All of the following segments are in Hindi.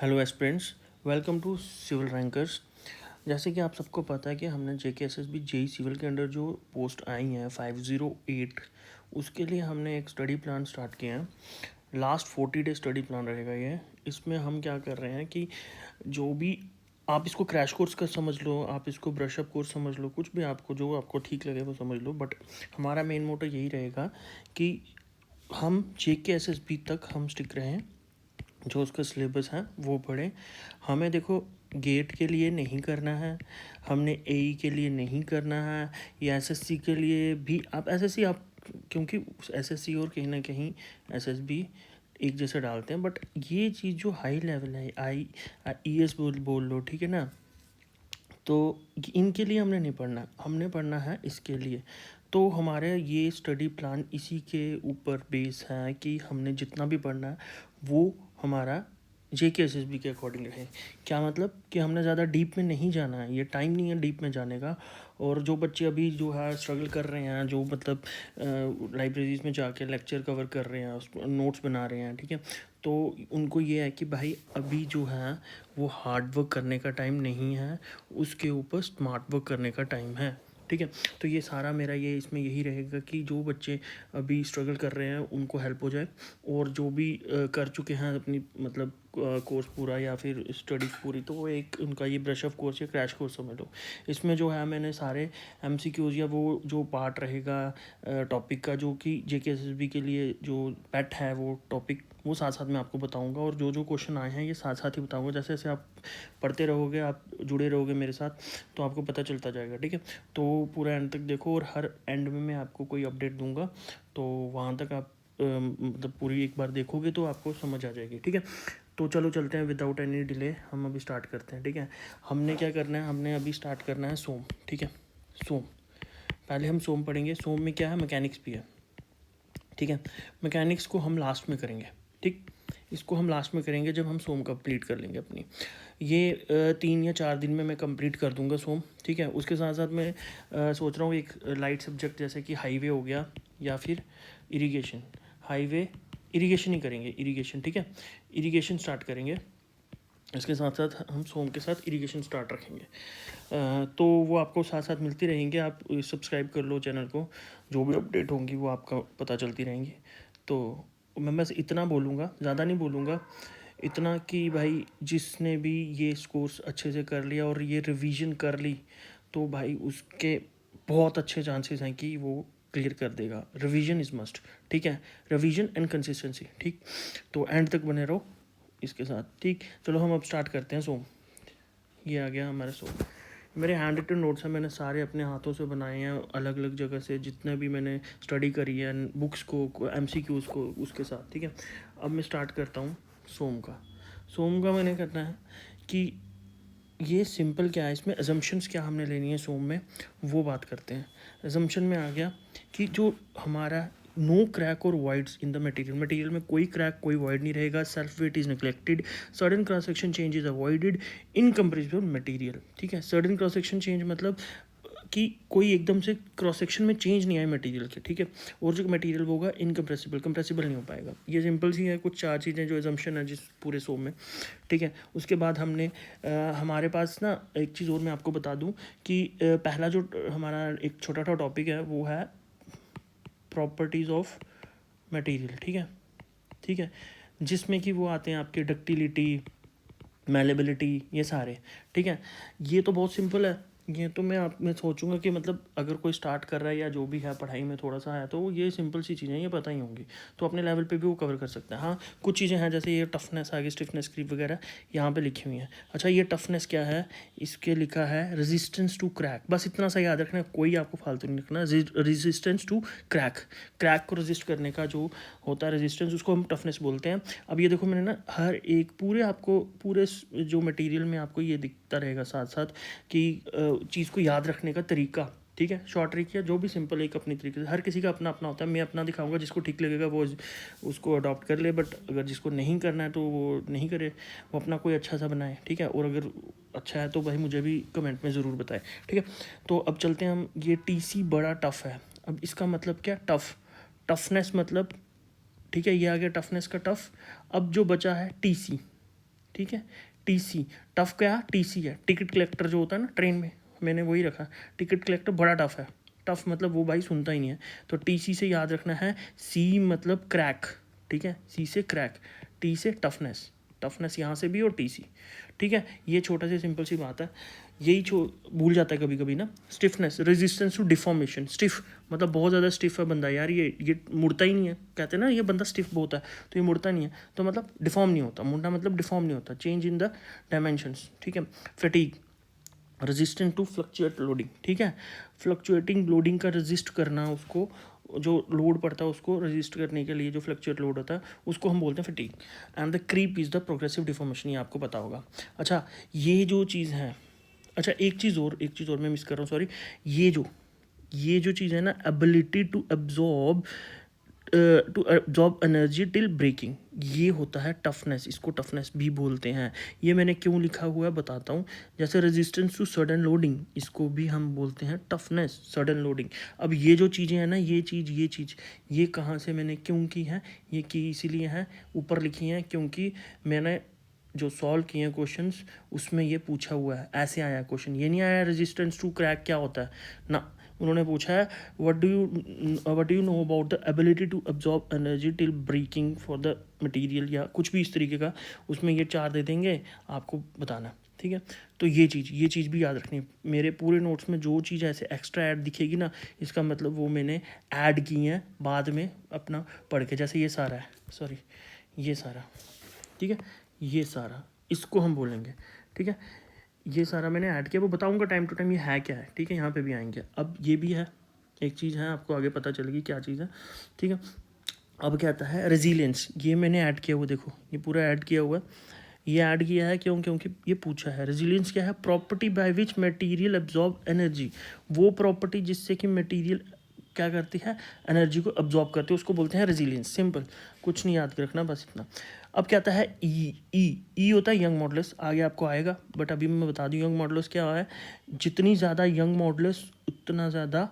Hello aspirants, welcome to civil rankers. जैसे कि आप सबको पता है कि हमने JKSSB जेई सिविल के अंडर जो पोस्ट आई हैं 508, उसके लिए हमने एक स्टडी प्लान स्टार्ट किया है। लास्ट 40 डे स्टडी प्लान रहेगा ये। इसमें हम क्या कर रहे हैं कि जो भी आप इसको क्रैश कोर्स का समझ लो, आप इसको ब्रशअप कोर्स समझ लो, कुछ भी आपको जो आपको ठीक लगे वो समझ लो, बट हमारा मेन मोटो यही रहेगा कि हम JKSSB तक हम स्टिक रहें, जो उसका सिलेबस है वो पढ़ें। हमें देखो गेट के लिए नहीं करना है, हमने AE के लिए नहीं करना है, या SSC के लिए भी। आप SSC आप क्योंकि SSC और कहीं ना कहीं SSB एक जैसे डालते हैं, बट ये चीज़ जो हाई लेवल है ES बोल लो, ठीक है ना। तो इनके लिए हमने नहीं पढ़ना, हमने पढ़ना है इसके लिए। तो हमारे ये स्टडी प्लान इसी के ऊपर बेस है कि हमने जितना भी पढ़ना है वो हमारा JKSSB के अकॉर्डिंग रहे। क्या मतलब कि हमने ज़्यादा डीप में नहीं जाना है, ये टाइम नहीं है डीप में जाने का। और जो बच्चे अभी जो है स्ट्रगल कर रहे हैं, जो मतलब लाइब्रेरीज में जाके लेक्चर कवर कर रहे हैं, उस नोट्स बना रहे हैं, ठीक है, तो उनको ये है कि भाई अभी जो है वो हार्ड वर्क करने का टाइम नहीं है, उसके ऊपर स्मार्ट वर्क करने का टाइम है, ठीक है। तो ये सारा मेरा ये इसमें यही रहेगा कि जो बच्चे अभी स्ट्रगल कर रहे हैं उनको हेल्प हो जाए, और जो भी कर चुके हैं अपनी मतलब कोर्स पूरा या फिर स्टडीज़ पूरी, तो वो एक उनका ये ब्रशअप कोर्स या क्रैश कोर्स समझ लो। इसमें जो है मैंने सारे MCQs या वो जो पार्ट रहेगा टॉपिक का, जो कि JKSSB के लिए जो पेट है वो टॉपिक, वो साथ साथ मैं आपको बताऊंगा। और जो जो क्वेश्चन आए हैं ये साथ साथ ही बताऊंगा। जैसे जैसे आप पढ़ते रहोगे, आप जुड़े रहोगे मेरे साथ, तो आपको पता चलता जाएगा, ठीक है। तो पूरा एंड तक देखो, और हर एंड में मैं आपको कोई अपडेट दूंगा, तो वहाँ तक आप मतलब पूरी एक बार देखोगे तो आपको समझ आ जाएगी, ठीक है। तो चलो चलते हैं विदाउट एनी डिले, हम अभी स्टार्ट करते हैं, ठीक है। हमने क्या करना है, हमने अभी स्टार्ट करना है सोम, ठीक है। सोम पहले हम सोम पढ़ेंगे। सोम में क्या है, मैकेनिक्स भी है, ठीक है। मैकेनिक्स को हम लास्ट में करेंगे, ठीक। इसको हम लास्ट में करेंगे जब हम सोम कंप्लीट कर लेंगे अपनी। ये 3 या 4 दिन में मैं कंप्लीट कर दूंगा सोम, ठीक है। उसके साथ साथ मैं सोच रहा हूँ एक लाइट सब्जेक्ट जैसे कि हाईवे हो गया या फिर इरिगेशन। हाईवे इरिगेशन ही करेंगे, इरिगेशन, ठीक है। इरिगेशन स्टार्ट करेंगे, इसके साथ साथ हम सोम के साथ इरिगेशन स्टार्ट रखेंगे। तो वो आपको साथ साथ मिलती रहेंगे। आप सब्सक्राइब कर लो चैनल को, जो भी अपडेट होंगी वो आपका पता चलती रहेंगी। तो मैं बस इतना बोलूँगा, ज़्यादा नहीं बोलूँगा, इतना कि भाई जिसने भी ये कोर्स अच्छे से कर लिया और ये रिवीजन कर ली, तो भाई उसके बहुत अच्छे चांसेस हैं कि वो क्लियर कर देगा। रिवीजन इज़ मस्ट, ठीक है। रिवीजन एंड कंसिस्टेंसी, ठीक। तो एंड तक बने रहो इसके साथ, ठीक। चलो हम अब स्टार्ट करते हैं सोम। ये आ गया हमारा सोम। मेरे हैंड रिटन नोट्स हैं, मैंने सारे अपने हाथों से बनाए हैं, अलग अलग जगह से जितने भी मैंने स्टडी करी है बुक्स को, MCQs को, उसके साथ, ठीक है। अब मैं स्टार्ट करता हूँ सोम का। सोम का मैंने कहना है कि ये सिंपल क्या है, इसमें अजम्पशंस क्या हमने लेनी है सोम में, वो बात करते हैं। अजम्पशन में आ गया कि जो हमारा नो क्रैक और wides in the material, material में कोई क्रैक कोई वाइड नहीं रहेगा, self weight is neglected, sudden cross section change is avoided in comparison material, ठीक है। सडन क्रॉस सेक्शन चेंज मतलब कि कोई एकदम से क्रॉस सेक्शन में चेंज नहीं आए मटेरियल के, ठीक है। और जो मटेरियल होगा इनकम्प्रेसिबल, कंप्रेसिबल नहीं हो पाएगा। ये सिंपल सी है, कुछ 4 चीज़ें जो एजम्पशन है जिस पूरे सो में, ठीक है। उसके बाद हमने हमारे पास ना एक चीज़ और मैं आपको बता दूं कि पहला जो हमारा एक छोटा सा टॉपिक है वो है प्रॉपर्टीज़ ऑफ मटेरियल, ठीक है, ठीक है। जिसमें कि वो आते हैं आपके डक्टिलिटी, मेलेबिलिटी, ये सारे, ठीक है। ये तो बहुत सिंपल है। ये तो मैं सोचूंगा कि मतलब अगर कोई स्टार्ट कर रहा है या जो भी है पढ़ाई में थोड़ा सा है, तो ये सिंपल सी चीज़ें ये पता ही होंगी, तो अपने लेवल पे भी वो कवर कर सकता है। हाँ, कुछ चीज़ें हैं जैसे ये टफनेस आगे, स्टिफनेस क्रीप वगैरह यहाँ पे लिखी हुई हैं। अच्छा, ये टफनेस क्या है, इसके लिखा है रेजिस्टेंस टू क्रैक, बस इतना सा याद रखना, कोई आपको फालतू नहीं लिखना। रेजिस्टेंस टू क्रैक, क्रैक को रेजिस्ट करने का जो होता है रेजिस्टेंस, उसको हम टफनेस बोलते हैं। अब ये देखो मैंने ना हर एक पूरे आपको पूरे जो मटेरियल में आपको ये दिखता रहेगा साथ साथ कि चीज़ को याद रखने का तरीका, ठीक है। शॉर्ट ट्रिक या जो भी सिंपल एक अपनी तरीके से, हर किसी का अपना अपना होता है। मैं अपना दिखाऊंगा, जिसको ठीक लगेगा वो उसको अडॉप्ट कर ले, बट अगर जिसको नहीं करना है तो वो नहीं करे, वो अपना कोई अच्छा सा बनाए, ठीक है। और अगर अच्छा है तो भाई मुझे भी कमेंट में ज़रूर बताएं, ठीक है। तो अब चलते हैं हम, ये TC बड़ा टफ़ है। अब इसका मतलब क्या, टफ़, टफनेस मतलब, ठीक है, ये आ गया टफनेस का टफ। अब जो बचा है TC, ठीक है। टीसी, टफ क्या, टीसी है, टिकट कलेक्टर जो होता है ना ट्रेन में, मैंने वही रखा, टिकट कलेक्टर बड़ा टफ है। टफ मतलब वो भाई सुनता ही नहीं है, तो टीसी से याद रखना है, सी मतलब क्रैक, ठीक है, सी से क्रैक, टी से टफनेस, टफनेस यहाँ से भी और टीसी, ठीक है। ये छोटा सी सिंपल सी बात है, यही भूल जाता है कभी कभी ना। Stiffness, resistance to deformation, stiff मतलब बहुत ज़्यादा स्टिफ है बंदा, यार ये मुड़ता ही नहीं है, कहते हैं ना ये बंदा स्टिफ बहुत है, तो ये मुड़ता नहीं है, तो मतलब डिफॉर्म नहीं होता, मुड़ना मतलब डिफॉर्म नहीं होता, चेंज इन द डायमेंशंस, ठीक है। Fatigue, resistant to fluctuate loading, ठीक है, फ्लक्चुएटिंग लोडिंग का रेजिस्ट करना, उसको जो लोड पड़ता है उसको रेजिस्ट करने के लिए, जो फ्लक्चुएट लोड होता है उसको हम बोलते हैं fatigue. And the creep is the progressive deformation, ये आपको पता होगा। अच्छा ये जो चीज़ है, अच्छा एक चीज़ और मैं मिस कर रहा हूँ, सॉरी, ये जो चीज़ है ना, ability to absorb energy till breaking, ये होता है टफनेस, इसको टफनेस भी बोलते हैं। ये मैंने क्यों लिखा हुआ है बताता हूँ। जैसे रेजिस्टेंस टू सडन लोडिंग, इसको भी हम बोलते हैं टफनेस, सडन लोडिंग। अब ये जो चीज़ें हैं ना, ये चीज़ ये कहाँ से मैंने क्यों की है, ये की इसीलिए है, ऊपर लिखी हैं क्योंकि मैंने जो सॉल्व किए हैं क्वेश्चंस उसमें ये पूछा हुआ है, ऐसे आया क्वेश्चन, ये नहीं आया रेजिस्टेंस टू क्रैक क्या होता है ना, उन्होंने पूछा है what do you know about the ability to absorb energy till breaking for the material, या कुछ भी इस तरीके का, उसमें ये 4 दे देंगे, आपको बताना, ठीक है। तो ये चीज़ भी याद रखनी है। मेरे पूरे नोट्स में जो चीज़ ऐसे एक्स्ट्रा ऐड दिखेगी ना, इसका मतलब वो मैंने ऐड की हैं बाद में अपना पढ़ के, जैसे ये सारा है, सॉरी ये सारा, ठीक है, ये सारा इसको हम बोलेंगे, ठीक है, ये सारा मैंने ऐड किया, वो बताऊंगा टाइम टू टाइम ये है क्या है, ठीक है, यहाँ पे भी आएंगे। अब ये भी है, एक चीज़ है, आपको आगे पता चलेगी क्या चीज़ है, ठीक है। अब क्या आता है रेजिलियंस, ये मैंने ऐड किया हुआ, देखो ये पूरा ऐड किया हुआ है, ये ऐड किया है क्योंकि ये पूछा है। रेजिलियंस क्या है, property by which material absorb energy, वो प्रॉपर्टी जिससे कि मटेरियल क्या करती है, एनर्जी को अब्जॉर्ब करती है, उसको बोलते हैं रेजिलियंस। सिंपल, कुछ नहीं याद रखना, बस इतना। अब क्या आता है ई होता है यंग मॉडुलस, आगे आपको आएगा, बट अभी मैं बता दूं यंग मॉडुलस क्या है। जितनी ज़्यादा यंग मॉडुलस उतना ज़्यादा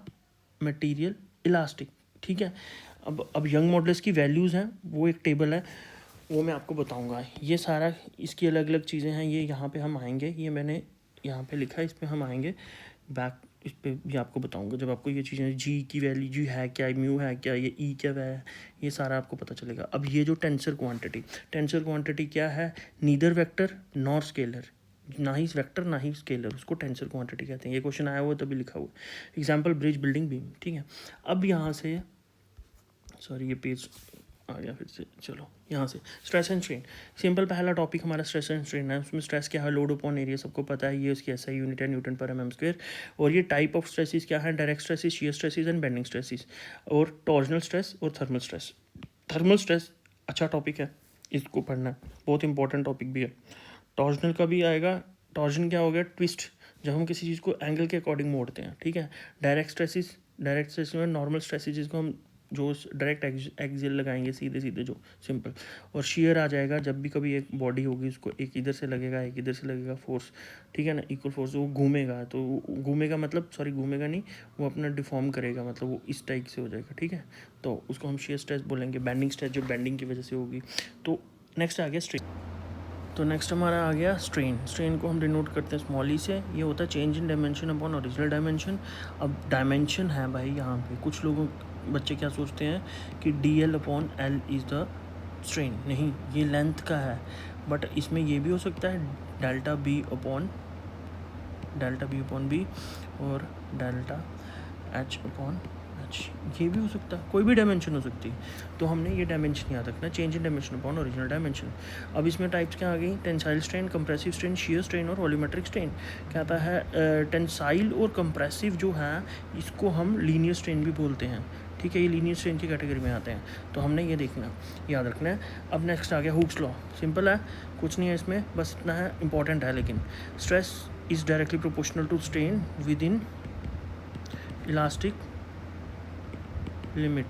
मटेरियल इलास्टिक, ठीक है। अब यंग मॉडुलस की वैल्यूज़ हैं, वो एक टेबल है, वो मैं आपको बताऊंगा। ये सारा इसकी अलग अलग चीज़ें हैं, ये यहाँ पे हम आएंगे, ये मैंने यहाँ पे लिखा है, इस पर हम आएंगे बैक, इस पर भी आपको बताऊंगा जब आपको ये चीज़ें, जी की वैल्यू जी है क्या, म्यू है क्या, ये ई क्या है, ये सारा आपको पता चलेगा। अब ये जो टेंसर क्वांटिटी क्या है, नीदर वेक्टर नॉर स्केलर, ना ही वेक्टर ना ही स्केलर, उसको टेंसर क्वांटिटी कहते हैं। ये क्वेश्चन आया हुआ तभी लिखा हुआ, एग्जाम्पल ब्रिज बिल्डिंग बीम, ठीक है। अब यहाँ से, सॉरी ये पेज आ गया फिर से, चलो यहाँ से स्ट्रेस एंड स्ट्रेन। सिंपल पहला टॉपिक हमारा स्ट्रेस एंड स्ट्रेन है, उसमें स्ट्रेस क्या है, लोड अपॉन एरिया, सबको पता है, ये उसकी एसआई यूनिट है, न्यूटन पर एमएम स्क्वायर। और ये टाइप ऑफ स्ट्रेसेस क्या है, direct stresses, shear stresses and bending stresses, और टॉर्जनल स्ट्रेस और थर्मल स्ट्रेस। थर्मल स्ट्रेस अच्छा टॉपिक है, इसको पढ़ना है, बहुत इंपॉर्टेंट टॉपिक भी है। टॉर्जनल का भी आएगा, टॉर्जन क्या हो गया, ट्विस्ट, जब हम किसी चीज़ को एंगल के अकॉर्डिंग मोड़ते हैं, ठीक है। डायरेक्ट स्ट्रेसेस में नॉर्मल स्ट्रेसेस जिसको हम जो डायरेक्ट एक्सियल लगाएंगे, सीधे जो सिंपल। और शेयर आ जाएगा, जब भी कभी एक बॉडी होगी उसको एक इधर से लगेगा एक इधर से लगेगा फोर्स, ठीक है ना, इक्वल फोर्स, वो घूमेगा, तो घूमेगा मतलब सॉरी घूमेगा नहीं, वो अपना डिफॉर्म करेगा, मतलब वो इस टाइप से हो जाएगा, ठीक है, तो उसको हम शेयर स्ट्रेस बोलेंगे। बेंडिंग स्ट्रेस जो बेंडिंग की वजह से होगी। तो नेक्स्ट आ गया स्ट्रेन, तो नेक्स्ट हमारा आ गया स्ट्रेन को हम डिनोट करते हैं स्मॉल ई से, ये होता है change in dimension upon original dimension. अब डायमेंशन है भाई, यहाँ पे कुछ लोगों बच्चे क्या सोचते हैं कि D L upon L is the strain, नहीं, ये लेंथ का है, बट इसमें ये भी हो सकता है डेल्टा बी अपॉन बी और डेल्टा एच अपॉन एच, ये भी हो सकता है, कोई भी डायमेंशन हो सकती है, तो हमने ये डायमेंशन याद रखना, change in dimension upon original dimension. अब इसमें टाइप्स क्या आ गई, tensile strain, compressive strain, shear strain और वॉल्यूमेट्रिक स्ट्रेन। क्या आता है, टेंसाइल और कंप्रेसिव जो है इसको हम लीनियर स्ट्रेन भी बोलते हैं, ठीक है, ये लीनियर स्ट्रेन की कैटेगरी में आते हैं, तो हमने ये देखना याद रखना है। अब नेक्स्ट आ गया हुक्स लॉ, सिंपल है, कुछ नहीं है इसमें, बस इतना है, इंपॉर्टेंट है लेकिन। Stress is directly proportional to strain within elastic limit,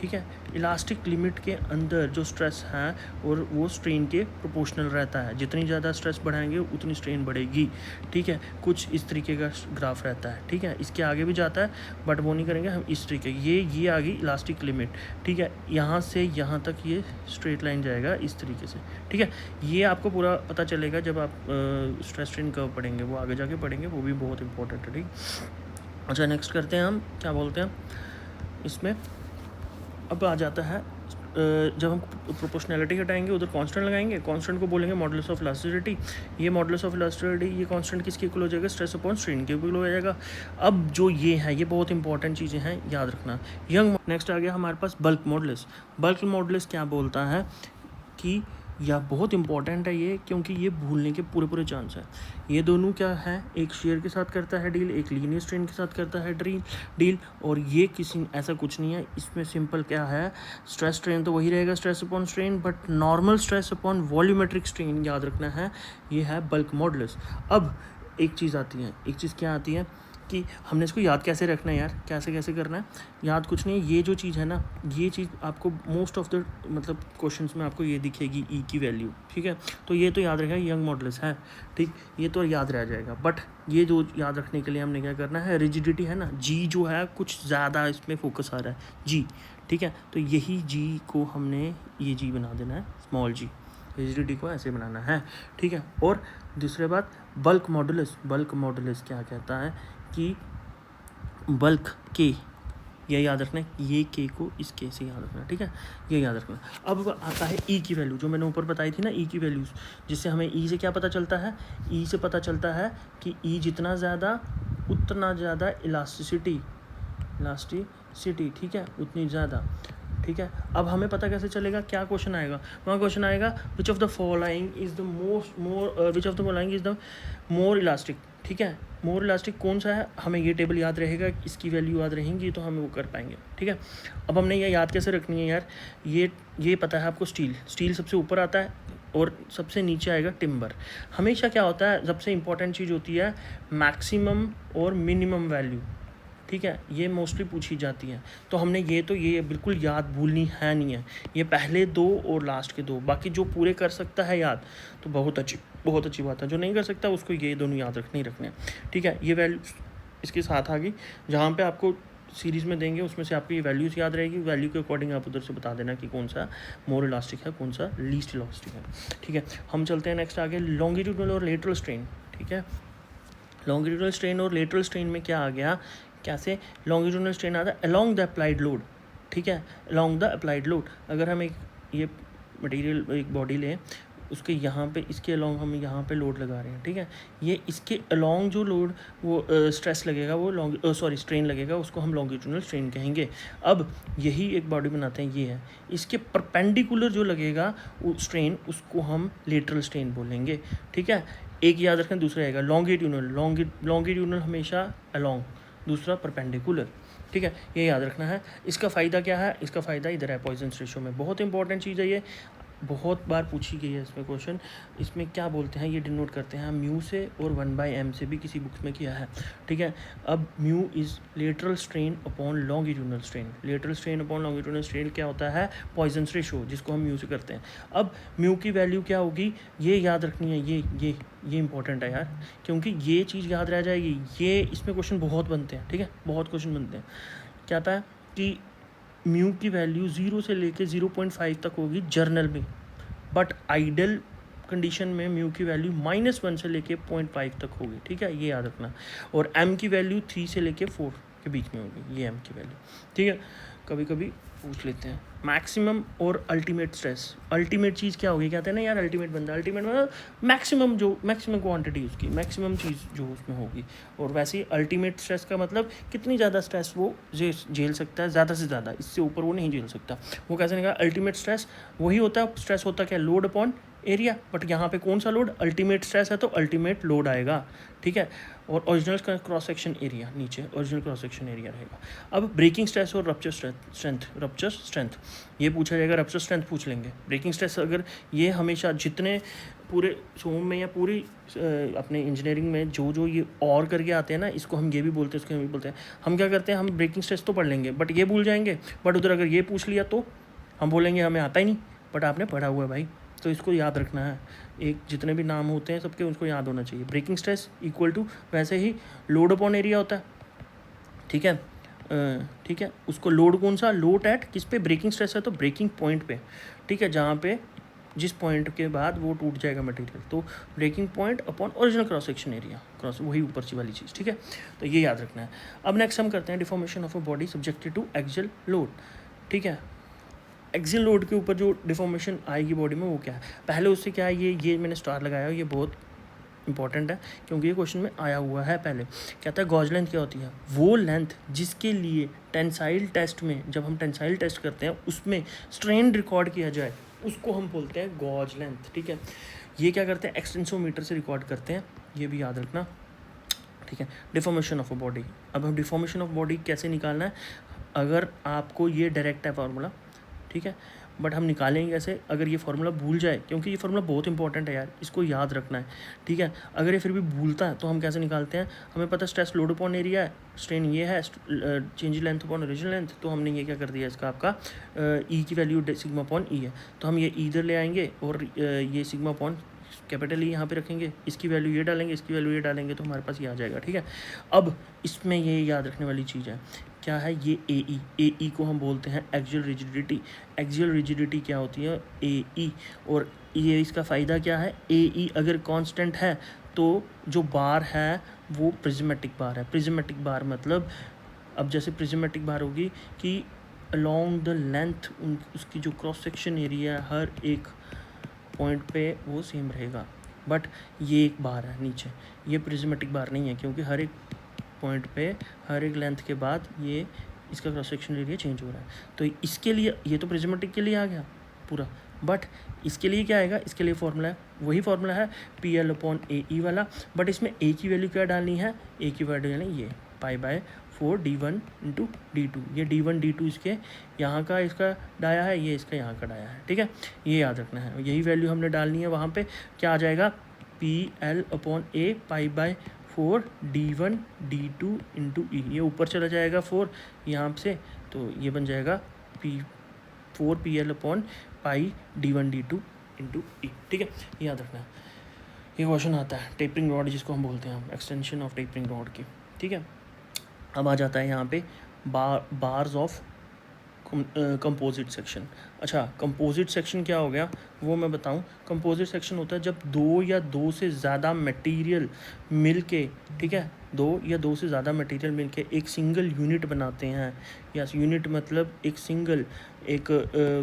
ठीक है। इलास्टिक लिमिट के अंदर जो स्ट्रेस है और वो स्ट्रेन के प्रोपोर्शनल रहता है, जितनी ज़्यादा स्ट्रेस बढ़ाएंगे उतनी स्ट्रेन बढ़ेगी, ठीक है। कुछ इस तरीके का ग्राफ रहता है, ठीक है। इसके आगे भी जाता है बट वो नहीं करेंगे हम, इस तरीके ये आ गई इलास्टिक लिमिट, ठीक है। यहाँ से यहाँ तक ये स्ट्रेट लाइन जाएगा इस तरीके से, ठीक है। ये आपको पूरा पता चलेगा जब आप स्ट्रेस स्ट्रेन कर्व पढ़ेंगे, वो आगे जाके पढ़ेंगे, वो भी बहुत इंपॉर्टेंट है, ठीक। अच्छा, नेक्स्ट करते हैं हम, क्या बोलते हैं इसमें। अब आ जाता है जब हम प्रोपोर्शनैलिटी हटाएंगे उधर कांस्टेंट लगाएंगे, कांस्टेंट को बोलेंगे मॉडुलस ऑफ इलास्टिसिटी। ये मॉडुलस ऑफ इलास्टिसिटी, ये कांस्टेंट किसके इक्वल हो जाएगा, स्ट्रेस अपॉन स्ट्रेन के इक्वल हो जाएगा। अब जो ये है ये बहुत इंपॉर्टेंट चीज़ें हैं, याद रखना। यंग नेक्स्ट आ गया हमारे पास बल्क मॉडुलस। बल्क मॉडुलस क्या बोलता है कि या बहुत इंपॉर्टेंट है ये, क्योंकि ये भूलने के पूरे चांस है। ये दोनों क्या है, एक शेयर के साथ करता है डील, एक लीनियर स्ट्रेन के साथ करता है डील, और ये किसी ऐसा कुछ नहीं है। इसमें सिंपल क्या है, स्ट्रेस स्ट्रेन तो वही रहेगा, stress upon strain, but normal stress upon volumetric strain याद रखना है, ये है बल्क मॉडुलस। अब एक चीज़ आती है, एक चीज़ क्या आती है कि हमने इसको याद कैसे रखना है यार, कैसे करना है, याद कुछ नहीं है। ये जो चीज़ है ना, ये चीज़ आपको मोस्ट ऑफ द मतलब क्वेश्चंस में आपको ये दिखेगी, ई की वैल्यू, ठीक है। तो ये तो याद रहेगा, यंग मॉडुलस है, ठीक, ये तो याद रह जाएगा। बट ये जो याद रखने के लिए हमने क्या करना है, रिजिडिटी है ना, जी जो है कुछ ज़्यादा इसमें फोकस आ रहा है, जी, ठीक है। तो यही जी को हमने ये जी बना देना है, स्मॉल जी, रिजिडिटी को ऐसे बनाना है, ठीक है। और दूसरी बात, बल्क मॉडुलस क्या कहता है कि बल्क के, ये याद रखना है, ये के को इस के से याद रखना, ठीक है, ये याद रखना। अब आता है ई की वैल्यू, जो मैंने ऊपर बताई थी ना, ई की वैल्यूज़, जिससे हमें ई से क्या पता चलता है, ई से पता चलता है कि ई जितना ज़्यादा उतना ज़्यादा इलास्टिसिटी, ठीक है, उतनी ज़्यादा, ठीक है। अब हमें पता कैसे चलेगा, क्या क्वेश्चन आएगा, वहाँ क्वेश्चन आएगा which of the following is the more elastic, ठीक है। मोर इलास्टिक कौन सा है, हमें ये टेबल याद रहेगा, इसकी वैल्यू याद रहेंगी तो हमें वो कर पाएंगे, ठीक है। अब हमने ये याद कैसे रखनी है यार, ये पता है आपको, स्टील सबसे ऊपर आता है और सबसे नीचे आएगा टिम्बर। हमेशा क्या होता है, सबसे इंपॉर्टेंट चीज़ होती है मैक्सिमम और मिनिमम वैल्यू, ठीक है, ये मोस्टली पूछी जाती है। तो हमने ये बिल्कुल याद भूलनी है नहीं है, ये पहले दो और लास्ट के दो, बाकी जो पूरे कर सकता है याद तो बहुत अच्छी बात है, जो नहीं कर सकता उसको ये दोनों याद रखने हैं, ठीक है। ये वैल्यू इसके साथ आ गई, जहाँ पे आपको सीरीज़ में देंगे उसमें से आपको ये वैल्यूज़ याद रहेगी, वैल्यू के अकॉर्डिंग आप उधर से बता देना कि कौन सा मोर इलास्टिक है, कौन सा लीस्ट इलास्टिक है, ठीक है। हम चलते हैं नेक्स्ट आगे, लॉन्गिट्यूडनल और लेटरल स्ट्रेन, ठीक है। लॉन्गिट्यूडनल स्ट्रेन और लेटरल स्ट्रेन में क्या आ गया, कैसे लॉन्गिट्यूडनल स्ट्रेन आता है अलोंग द अप्लाइड लोड, ठीक है, अलोंग द अप्लाइड लोड। अगर हम ये मटेरियल एक बॉडी लें, उसके यहाँ पे, इसके अलोंग हम यहाँ पे लोड लगा रहे हैं, ठीक है, ये इसके अलोंग जो लोड वो स्ट्रेस लगेगा, वो स्ट्रेन लगेगा, उसको हम लॉन्गिट्यूडनल स्ट्रेन कहेंगे। अब यही एक बॉडी बनाते हैं, ये है, इसके परपेंडिकुलर जो लगेगा वो स्ट्रेन, उसको हम लेटरल स्ट्रेन बोलेंगे, ठीक है। एक याद रखें, दूसरा आएगा लॉन्गिट्यूडनल हमेशा अलोंग, दूसरा परपेंडिकुलर, ठीक है, ये याद रखना है। इसका फ़ायदा क्या है, इसका फ़ायदा इधर है, पॉइजन्स रेशियो में, बहुत इंपॉर्टेंट चीज़ है ये, बहुत बार पूछी गई है इसमें क्वेश्चन। इसमें क्या बोलते हैं, ये डिनोट करते हैं म्यू से और 1/m से भी किसी बुक्स में किया है, ठीक है। अब mu is lateral strain upon longitudinal strain, lateral strain upon longitudinal strain क्या होता है, पॉइजन्स रेशियो, जिसको हम म्यू से करते हैं। अब म्यू की वैल्यू क्या होगी, ये याद रखनी है, ये इंपॉर्टेंट है यार, क्योंकि ये चीज़ याद रह जाएगी, ये इसमें क्वेश्चन बहुत बनते हैं, ठीक है, बहुत क्वेश्चन बनते हैं। क्या आता है कि म्यू की वैल्यू 0 से लेके 0.5 तक होगी जर्नल में, बट आइडल कंडीशन में म्यू की वैल्यू -1 से लेके 0.5 तक होगी, ठीक है, ये याद रखना। और एम की वैल्यू 3 से लेके 4 के बीच में होगी, ये एम की वैल्यू, ठीक है। कभी कभी पूछ लेते हैं मैक्सिमम और अल्टीमेट स्ट्रेस, अल्टीमेट चीज़ क्या होगी, कहते हैं ना यार अल्टीमेट बंदा, अल्टीमेट मतलब मैक्सिमम क्वांटिटी उसकी, मैक्सिमम चीज़ जो उसमें होगी। और वैसे ही अल्टीमेट स्ट्रेस का मतलब कितनी ज़्यादा स्ट्रेस वो झेल सकता है, ज़्यादा से ज़्यादा, इससे ऊपर वो नहीं झेल सकता। वो कैसे नहीं कहा, अल्टीमेट स्ट्रेस वही होता है, स्ट्रेस होता क्या, लोड अपॉन एरिया, बट यहाँ पे कौन सा लोड, अल्टीमेट स्ट्रेस है तो अल्टीमेट लोड आएगा, ठीक है। और ओरिजिनल क्रॉस सेक्शन एरिया, नीचे ओरिजिनल क्रॉस सेक्शन एरिया रहेगा। अब ब्रेकिंग स्ट्रेस और रप्चर स्ट्रेंथ, ये पूछा जाएगा, रप्चर स्ट्रेंथ पूछ लेंगे। ब्रेकिंग स्ट्रेस अगर ये हमेशा जितने पूरे सोम में या पूरी अपने इंजीनियरिंग में जो ये और करके आते हैं ना, इसको हम ये भी बोलते हैं, उसको हम भी बोलते हैं। हम क्या करते हैं, हम ब्रेकिंग स्ट्रेस तो पढ़ लेंगे बट ये भूल जाएंगे, बट उधर अगर ये पूछ लिया तो हम बोलेंगे हमें आता ही नहीं, बट आपने पढ़ा हुआ है भाई। तो इसको याद रखना है, एक जितने भी नाम होते हैं सबके उसको याद होना चाहिए। ब्रेकिंग स्ट्रेस इक्वल टू वैसे ही लोड अपॉन एरिया होता है, ठीक है। ठीक है, उसको लोड कौन सा, लोड एट किस पे, ब्रेकिंग स्ट्रेस है तो ब्रेकिंग पॉइंट पे, ठीक है, जहाँ पे जिस पॉइंट के बाद वो टूट जाएगा मटेरियल, तो breaking point upon original cross section area, cross वही ऊपर सी वाली चीज़, ठीक है। तो ये याद रखना है। अब नेक्स्ट हम करते हैं deformation of a body subjected to axial load, ठीक है। एक्सियल लोड के ऊपर जो डिफॉर्मेशन आएगी बॉडी में वो क्या है, पहले उससे क्या है, ये मैंने स्टार लगाया है, ये बहुत इंपॉर्टेंट है क्योंकि ये क्वेश्चन में आया हुआ है पहले। कहता है गॉज लेंथ क्या होती है, वो लेंथ जिसके लिए टेंसाइल टेस्ट में, जब हम टेंसाइल टेस्ट करते हैं उसमें स्ट्रेन रिकॉर्ड किया जाए, उसको हम बोलते हैं गॉज लेंथ, ठीक है। ये क्या करते हैं, एक्सटेंसोमीटर से रिकॉर्ड करते हैं, ये भी याद रखना, ठीक है। डिफॉर्मेशन ऑफ अ बॉडी, अब हम डिफॉर्मेशन ऑफ बॉडी कैसे निकालना है, अगर आपको ये डायरेक्ट है फार्मूला, ठीक है, बट हम निकालेंगे कैसे अगर ये फार्मूला भूल जाए, क्योंकि ये फार्मूला बहुत इंपॉर्टेंट है यार, इसको याद रखना है, ठीक है। अगर ये फिर भी भूलता है तो हम कैसे निकालते हैं, हमें पता स्ट्रेस लोड अपॉन एरिया है, स्ट्रेन ये है, change length upon original length, तो हमने ये क्या कर दिया इसका, आपका ई की वैल्यू सिग्मा अपॉन ई है, तो हम ये इधर ले आएंगे और ये सिग्मा अपॉन कैपिटल ई यहाँ पे रखेंगे, इसकी वैल्यू ये डालेंगे, इसकी वैल्यू ये डालेंगे, तो हमारे पास ये आ जाएगा, ठीक है। अब इसमें ये याद रखने वाली चीज़ है, क्या है ये ए ई को हम बोलते हैं एक्सियल रिजिडिटी। एक्सियल रिजिडिटी क्या होती है, ए ई, और ये इसका फ़ायदा क्या है, ए ई अगर कांस्टेंट है तो जो बार है वो प्रिज्मेटिक बार है। प्रिज्मेटिक बार मतलब, अब जैसे प्रिज्मेटिक बार होगी कि अलोंग द लेंथ उसकी जो क्रॉस सेक्शन एरिया है हर एक पॉइंट पे वो सेम रहेगा, बट ये एक बार है नीचे, ये प्रिज्मेटिक बार नहीं है क्योंकि हर एक पॉइंट पे हर एक लेंथ के बाद ये इसका क्रॉस सेक्शन एरिया चेंज हो रहा है। तो इसके लिए ये तो प्रिज्मेटिक के लिए आ गया पूरा, बट इसके लिए क्या आएगा, इसके लिए फॉर्मूला है, वही फॉर्मूला है पी एल अपॉन ए ई वाला, बट इसमें ए की वैल्यू क्या डालनी है, ए की वैल्यू यानी ये π/4 d1 इंटू d2, ये d1 d2 इसके यहाँ का इसका डाया है, ये इसका यहाँ का डाया है, ठीक है। ये याद रखना है, यही वैल्यू हमने डालनी है वहाँ पे, क्या आ जाएगा पी एल अपॉन ए π/4 d1 d2 इंटू ई, ये ऊपर चला जाएगा 4 यहाँ से, तो ये बन जाएगा P4 PL upon pi d1 d2 into e, ठीक है। ये याद रखना है। ये क्वेश्चन आता है टेपरिंग रॉड जिसको हम बोलते हैं, हम एक्सटेंशन ऑफ टेपरिंग रॉड की, ठीक है। अब आ जाता है यहाँ पे बार्स ऑफ कंपोजिट सेक्शन। अच्छा, कंपोजिट सेक्शन क्या हो गया वो मैं बताऊं। कंपोजिट सेक्शन होता है जब दो या दो से ज़्यादा मटेरियल मिलके, ठीक है, दो या दो से ज़्यादा मटेरियल मिलके एक सिंगल यूनिट बनाते हैं, या यूनिट मतलब एक सिंगल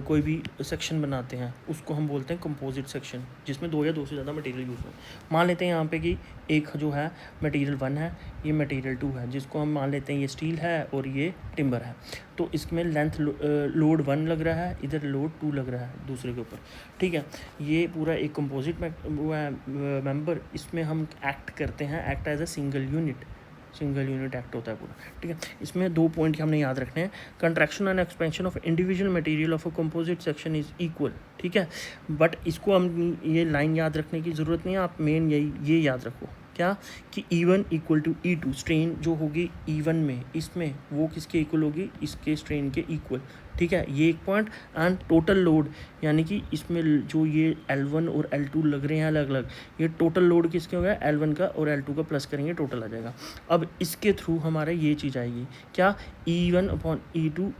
कोई भी सेक्शन बनाते हैं, उसको हम बोलते हैं कंपोजिट सेक्शन, जिसमें दो या दो से ज़्यादा मटेरियल यूज़ हो। मान लेते हैं यहाँ पे कि एक जो है मटेरियल 1 है, ये मटेरियल 2 है, जिसको हम मान लेते हैं ये स्टील है और ये टिम्बर है। तो इसमें लेंथ लोड 1 लग रहा है, इधर लोड 2 लग रहा है दूसरे के ऊपर, ठीक है। ये पूरा एक कंपोजिट मेंबर, इसमें हम एक्ट करते हैं, act as a single unit act होता है पूरा, ठीक है। इसमें 2 पॉइंट हमने याद रखने हैं, contraction and expansion of individual material of a composite section is equal, ठीक है। बट इसको हम ये लाइन याद रखने की ज़रूरत नहीं है, आप मेन ये याद रखो क्या कि E1 equal to E2, strain जो होगी E1 में, इसमें वो किसके इक्वल होगी, इसके स्ट्रेन के इक्वल, ठीक है। ये एक पॉइंट, एंड टोटल लोड यानी कि इसमें जो ये L1 और L2 लग रहे हैं अलग अलग, ये टोटल लोड किसके हो गया, L1 का और L2 का प्लस करेंगे टोटल आ जाएगा। अब इसके थ्रू हमारे ये चीज़ आएगी क्या, E1 अपॉन E2,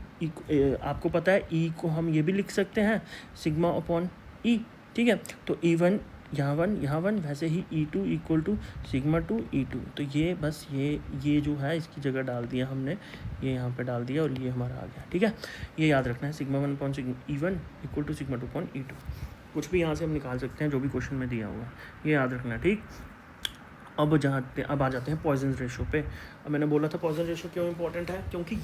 आपको पता है E को हम ये भी लिख सकते हैं सिग्मा अपॉन E, ठीक है। तो E1 यहाँ 1 वैसे ही E2 equal to sigma 2 E2, तो ये बस ये जो है इसकी जगह डाल दिया हमने, ये यहाँ पे डाल दिया और ये हमारा आ गया, ठीक है। ये याद रखना है, sigma 1 upon E1 equal to sigma 2 upon E2, कुछ भी यहाँ से हम निकाल सकते हैं जो भी क्वेश्चन में दिया हुआ है, ये याद रखना है, ठीक। अब आ जाते हैं पॉइजन रेशो पे। अब मैंने बोला था पॉइजन रेशो क्यों इंपॉर्टेंट है, क्योंकि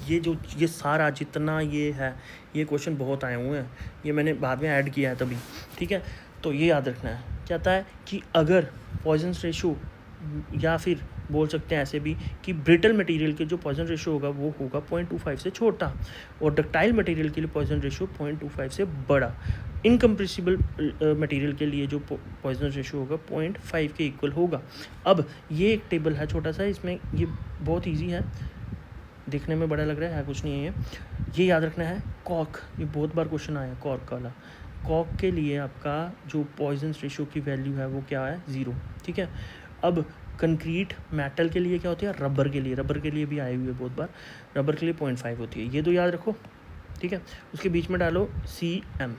ये सारा जितना ये है, ये क्वेश्चन बहुत आए हुए हैं, ये मैंने बाद में ऐड किया है तभी, ठीक है। तो ये याद रखना है, कहता है कि अगर पॉइजन रेशो या फिर बोल सकते हैं ऐसे भी कि ब्रिटल मटेरियल के जो पॉइजन रेशियो होगा वो होगा 0.25 से छोटा, और डक्टाइल मटेरियल के लिए पॉइजन रेशियो 0.25 से बड़ा। इनकम्प्रेसिबल मटेरियल के लिए जो पॉइजन रेशियो होगा 0.5 के इक्वल होगा। अब ये एक टेबल है छोटा सा, इसमें ये बहुत ईजी है, देखने में बड़ा लग रहा है कुछ नहीं है ये याद रखना है। कॉर्क, ये बहुत बार क्वेश्चन आया कॉर्क वाला। कॉर्क के लिए आपका जो पॉइजन रेशियो की वैल्यू है वो क्या है, 0, ठीक है। अब कंक्रीट मेटल के लिए क्या होती है, रबर के लिए भी आई हुई है बहुत बार, रबर के लिए 0.5 होती है, ये तो याद रखो, ठीक है। उसके बीच में डालो CM,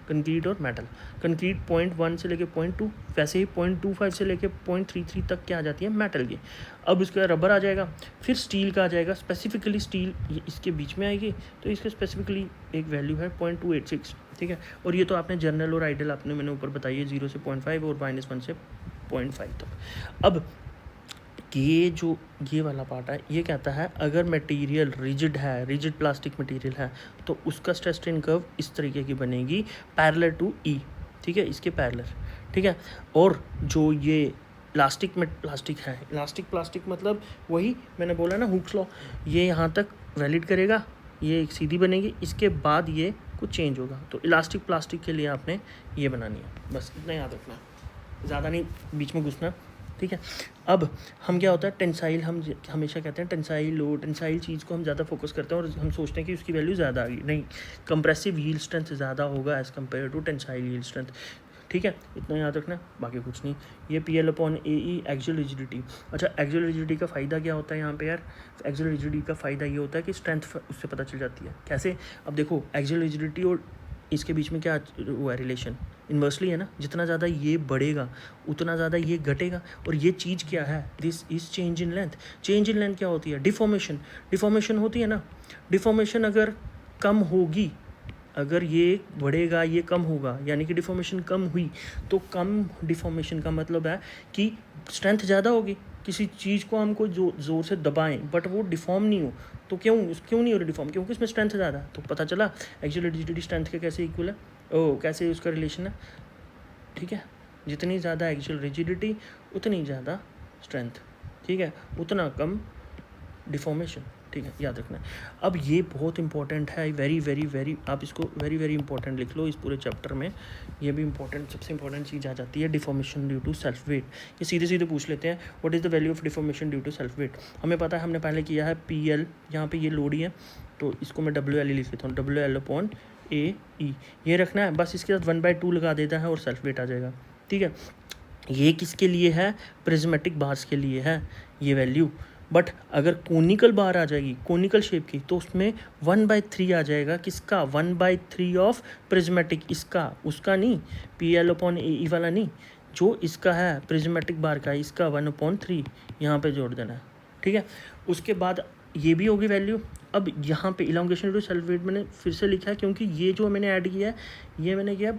कंक्रीट और मेटल। कंक्रीट 0.1 से लेके 0.2, वैसे ही 0.25 से लेके 0.33 तक क्या आ जाती है, मेटल की। अब इसका रबर आ जाएगा, फिर स्टील का आ जाएगा, स्पेसिफिकली स्टील इसके बीच में आएगी, तो इसका स्पेसिफिकली एक वैल्यू है 0.286, ठीक है। और ये तो आपने जर्नल और आइडल आपने मैंने ऊपर बताई है, 0 से 0.5 और -1 से 0.5 तक। अब ये जो ये वाला पार्ट है ये कहता है अगर मटेरियल रिजिड है, रिजिड प्लास्टिक मटेरियल है, तो उसका स्ट्रेस स्ट्रेन कर्व इस तरीके की बनेगी, पैरेलल टू E, ठीक है, इसके पैरेलल, ठीक है। और जो ये इलास्टिक है, इलास्टिक प्लास्टिक मतलब वही मैंने बोला ना हुक्स लॉ, ये यहाँ तक वैलिड करेगा, ये एक सीधी बनेगी, इसके बाद ये कुछ चेंज होगा। तो इलास्टिक प्लास्टिक के लिए आपने ये बनानी है, बस इतना याद रखना है, ज़्यादा नहीं बीच में घुसना, ठीक है। अब हम क्या होता है टेंसाइल, हम हमेशा कहते हैं टेंसाइल चीज़ को हम ज़्यादा फोकस करते हैं और हम सोचते हैं कि उसकी वैल्यू ज़्यादा आ गई, नहीं, कंप्रेसिव यील्ड स्ट्रेंथ ज़्यादा होगा as compare to tensile yield strength, ठीक है, इतना याद रखना, बाकी कुछ नहीं। ये PL/AE एक्सियल रिजिडिटी। अच्छा, एक्सियल रिजिडिटी का फ़ायदा क्या होता है यहाँ पे यार, एक्सियल रिजिडिटी का फ़ायदा ये होता है कि स्ट्रेंथ उससे पता चल जाती है। कैसे, अब देखो एक्सियल रिजिडिटी और इसके बीच में क्या हुआ है रिलेशन, इन्वर्सली है ना, जितना ज़्यादा ये बढ़ेगा उतना ज़्यादा ये घटेगा। और ये चीज़ क्या है, this is change in length. Change in length क्या होती है, डिफॉर्मेशन होती है ना। डिफॉर्मेशन अगर कम होगी, अगर ये बढ़ेगा ये कम होगा, यानी कि डिफॉर्मेशन कम हुई, तो कम डिफॉर्मेशन का मतलब है कि स्ट्रेंथ ज़्यादा होगी। किसी चीज़ को हमको जो ज़ोर से दबाएं बट वो डिफॉर्म नहीं हो, तो क्यों नहीं हो रही डिफॉर्म, क्योंकि इसमें स्ट्रेंथ ज़्यादा। तो पता चला एक्चुअली रिजिडिटी स्ट्रेंथ के कैसे इक्वल है, कैसे उसका रिलेशन है, ठीक है। जितनी ज़्यादा एक्चुअल रिजिडिटी उतनी ज़्यादा स्ट्रेंथ, ठीक है, उतना कम डिफॉर्मेशन, ठीक है, याद रखना है। अब ये बहुत इंपॉर्टेंट है, वेरी आप इसको वेरी इंपॉर्टेंट लिख लो इस पूरे चैप्टर में। ये भी इंपॉर्टेंट, सबसे इंपॉर्टेंट चीज़ आ जाती है deformation due to self weight. ये सीधे पूछ लेते हैं, what is the value of deformation due to self weight. हमें पता है, हमने पहले किया है PL, यहाँ पे ये लोड ही है, तो इसको मैं WL लिख लेता हूँ, WL/AE, ये रखना है बस। इसके साथ 1/2 लगा देता है और सेल्फ वेट आ जाएगा, ठीक है। ये किसके लिए है, प्रिज्मेटिक बार्स के लिए है ये वैल्यू। बट अगर कोनिकल बार आ जाएगी, कोनिकल शेप की, तो उसमें 1/3 आ जाएगा, किसका, 1/3 ऑफ प्रिज्मेटिक, इसका, उसका नहीं, PL/AE वाला नहीं, जो इसका है प्रिज्मेटिक बार का, इसका 1/3 यहाँ पे जोड़ देना है, ठीक है। उसके बाद ये भी होगी वैल्यू। अब यहाँ पे इलांगेशन टू सेल्फ वेट मैंने फिर से लिखा है, क्योंकि ये जो मैंने ऐड किया है ये मैंने किया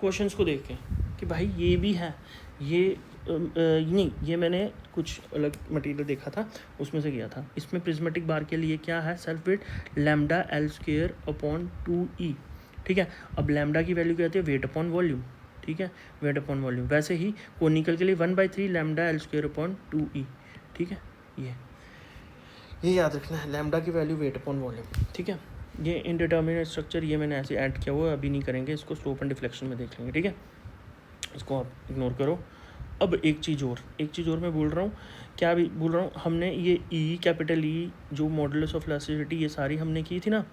क्वेश्चंस को देख के कि भाई ये भी है, ये नहीं, ये मैंने कुछ अलग मटेरियल देखा था उसमें से किया था। इसमें प्रिज्मेटिक बार के लिए क्या है, सेल्फ वेट λL²/2E, ठीक है। अब लैम्डा की वैल्यू क्या होती है, वेट अपॉन वॉल्यूम, ठीक है, वेट अपॉन वॉल्यूम। वैसे ही कोनिकल के लिए 1/3 λL²/2E, ठीक है। ये याद रखना है, लैम्डा की वैल्यू वेट अपॉन वॉल्यूम, ठीक है। ये इनडिटर्मिनेट स्ट्रक्चर ये मैंने ऐसे ऐड किया हुआ है, अभी नहीं करेंगे इसको, स्लोप एंड डिफ्लेक्शन में देख लेंगे, ठीक है, इसको आप इग्नोर करो। अब एक चीज़ और मैं बोल रहा हूँ, क्या भी बोल रहा हूँ, हमने ये कैपिटल E जो मॉडुलस ऑफ इलास्टिसिटी ये सारी हमने की थी ना,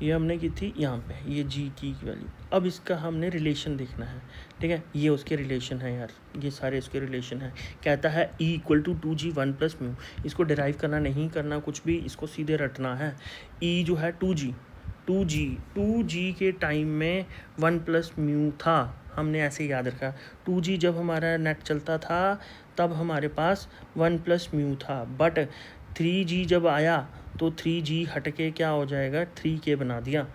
ये हमने की थी यहाँ पे, ये G की वैल्यू। अब इसका हमने रिलेशन देखना है, ठीक है, ये उसके रिलेशन है यार, ये सारे उसके रिलेशन है। कहता है E = 2G 1 + μ। इसको डिराइव करना नहीं करना कुछ भी, इसको सीधे रटना है। E जो है 2G के टाइम में 1 + μ था, हमने ऐसे याद रखा। 2G जब हमारा नेट चलता था तब हमारे पास 1 + μ था, बट 3G जब आया तो 3G हट के क्या हो जाएगा, 3K बना दिया,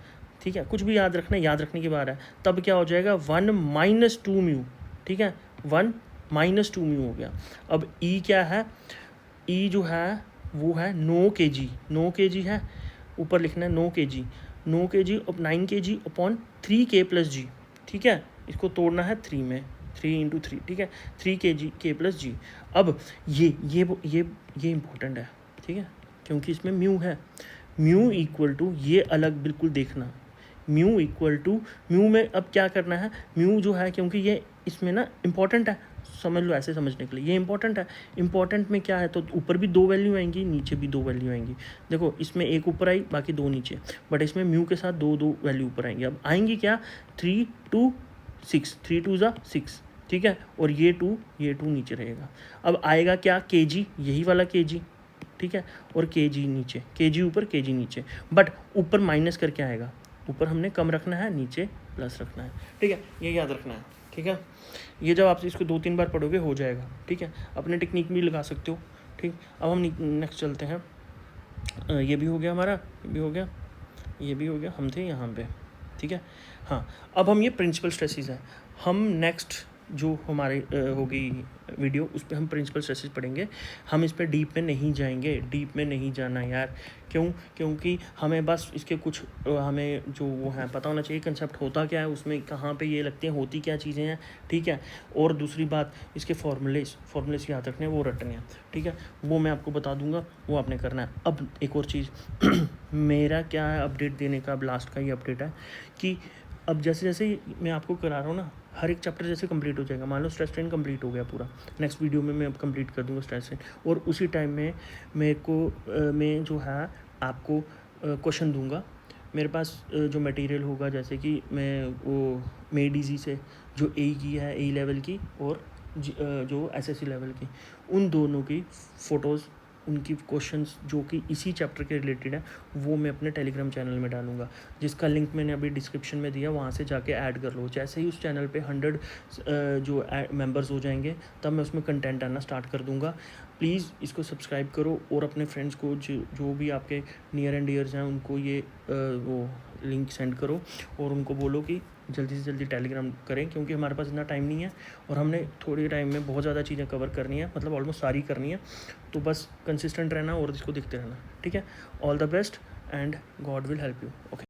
ठीक है। कुछ भी याद रखना, याद रखने की बात है, तब क्या हो जाएगा 1 - 2 μ, ठीक है, 1 - 2 μ हो गया। अब E क्या है, E जो है वो है 9 kg है, ऊपर लिखना है 9 kg 9 kg 9 kg/3K + G, ठीक है। इसको तोड़ना है 3 में, 3 × 3, ठीक है, 3 k प्लस जी। अब ये इम्पोर्टेंट है, ठीक है, क्योंकि इसमें म्यू है। म्यू इक्वल टू, ये अलग बिल्कुल देखना, म्यू इक्वल टू, म्यू में अब क्या करना है, म्यू जो है, क्योंकि ये इसमें ना इंपॉर्टेंट है, समझ लो ऐसे समझने के लिए, ये इंपॉर्टेंट है। इंपॉर्टेंट में क्या है, तो ऊपर भी 2 वैल्यू आएंगी, नीचे भी 2 वैल्यू आएंगी। देखो इसमें एक ऊपर आई, बाकी 2 नीचे, बट इसमें म्यू के साथ 2 वैल्यू ऊपर आएंगी। अब आएंगी क्या, 3 2 6, 3 2 6, ठीक है, और ये 2 नीचे रहेगा। अब आएगा क्या, के जी, यही वाला के जी, ठीक है, और के जी नीचे, के जी ऊपर के जी नीचे, बट ऊपर माइनस करके आएगा, ऊपर हमने कम रखना है, नीचे प्लस रखना है, ठीक है, ये याद रखना है, ठीक है। ये जब आप इसको 2-3 बार पढ़ोगे हो जाएगा, ठीक है, अपने टेक्निक भी लगा सकते हो, ठीक। अब हम नेक्स्ट चलते हैं। ये भी हो गया हमारा, ये भी हो गया, ये भी हो गया, हम थे यहाँ पे, ठीक है। हाँ, अब हम ये प्रिंसिपल स्ट्रेसेस हैं, हम नेक्स्ट जो हमारे होगी वीडियो, उस पर हम प्रिंसिपल स्ट्रेसेस पढ़ेंगे। हम इस पर डीप में नहीं जाएंगे, डीप में नहीं जाना यार, क्योंकि हमें बस इसके कुछ हमें जो वो है पता होना चाहिए, कंसेप्ट होता क्या है उसमें, कहाँ पे ये लगते हैं, होती क्या चीज़ें हैं, ठीक है। और दूसरी बात, इसके फॉर्मूलेस याद रखने हैं, वो रटने हैं, ठीक है, वो मैं आपको बता दूंगा, वो आपने करना है। अब एक और चीज़ मेरा क्या है अपडेट देने का, अब लास्ट का ही अपडेट है कि अब जैसे जैसे मैं आपको करा रहा हूँ ना, हर एक चैप्टर जैसे कंप्लीट हो जाएगा। मान लो स्ट्रेस ट्रेन कंप्लीट हो गया पूरा, नेक्स्ट वीडियो में मैं अब कंप्लीट कर दूंगा स्ट्रेस ट्रेन, और उसी टाइम में मेरे को मैं जो है आपको क्वेश्चन दूंगा। मेरे पास जो मटेरियल होगा, जैसे कि मैं वो मेड इजी से जो ए की है, ए लेवल की, और जो एसएससी लेवल की, उन दोनों की फ़ोटोज़, उनकी क्वेश्चंस जो कि इसी चैप्टर के रिलेटेड है, वो मैं अपने टेलीग्राम चैनल में डालूंगा, जिसका लिंक मैंने अभी डिस्क्रिप्शन में दिया, वहाँ से जाके ऐड कर लो। जैसे ही उस चैनल पे 100 जो मेंबर्स हो जाएंगे, तब मैं उसमें कंटेंट आना स्टार्ट कर दूँगा। प्लीज़ इसको सब्सक्राइब करो, और अपने फ्रेंड्स को जो भी आपके नियर एंड डियर्स हैं, उनको ये वो लिंक सेंड करो, और उनको बोलो कि जल्दी से जल्दी टेलीग्राम करें, क्योंकि हमारे पास इतना टाइम नहीं है, और हमने थोड़ी टाइम में बहुत ज़्यादा चीज़ें कवर करनी है, मतलब ऑलमोस्ट सारी करनी है। तो बस कंसिस्टेंट रहना और इसको देखते रहना, ठीक है। All the best and God will help you. Okay.